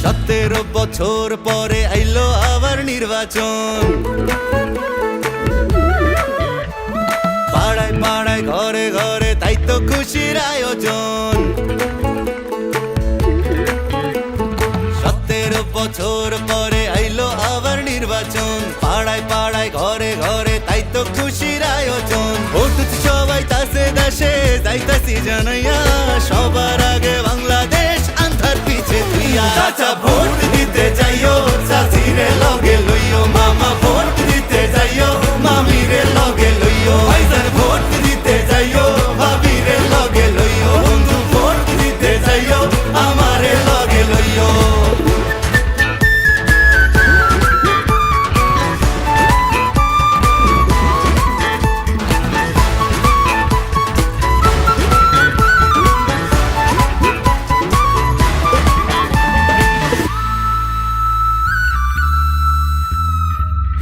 17 বছর পরে আইলো আবার নির্বাচন। পাড়ায় পাড়ায় ঘরে ঘরে তাই তো খুশির আয়োজন। 17 বছর পরে আইলো আবার নির্বাচন। পাড়ায় পাড়ায় ঘরে ঘরে তাই তো খুশির আয়োজন। ভোট সবাই তাসে দেশে যাইতাছি জানাইয়া, সবার আগে বাংলাদেশ আন্ধার পিছে তুইয়া। চাচা ভোট দিতে যাইও, চাচিরে লগে লইও। মামা ভোট দিতে যাইও, মামিরে লগে লইও। ভাইজান ভোট দিতে যাইও, ভাবিরে লগে লইও। বন্ধু ভোট দিতে যাইও, আমারে লগে লইও।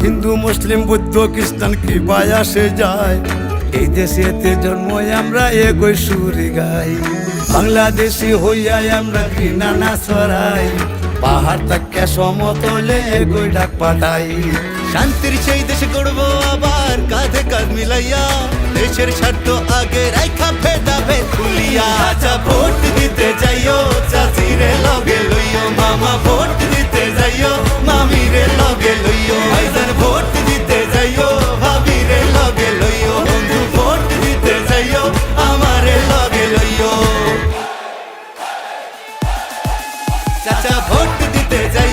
হিন্দু মুসলিম বৌদ্ধ খ্রিস্টান কি ভাই আসে যায়, এই দেশেতে জন্ম আমরা একই সুরে গাই। বাংলাদেশি হইয়া আমরা ঘৃণা না ছড়াই, পাহাড় থেকে সমতলে একই ডাক পাঠাই। শান্তির সেই দেশ গড়বো আবার কাঁধে কাঁধ মিলাইয়া, দেশের স্বার্থ আগে রাইখা ভেদা ভেদ ভুলিয়া। চাচা ভোট দিতে যাইও, চাচিরে লগে লইও। মামা ভোট দিতে যাইও, মামিরে লগে লইও। ভাইজান ভোট দিতে যাইও, ভাবিরে লগে লইও। বন্ধু ভোট দিতে যাইও, আমারে লগে লইও। চাচা ভোট দিতে যাইও।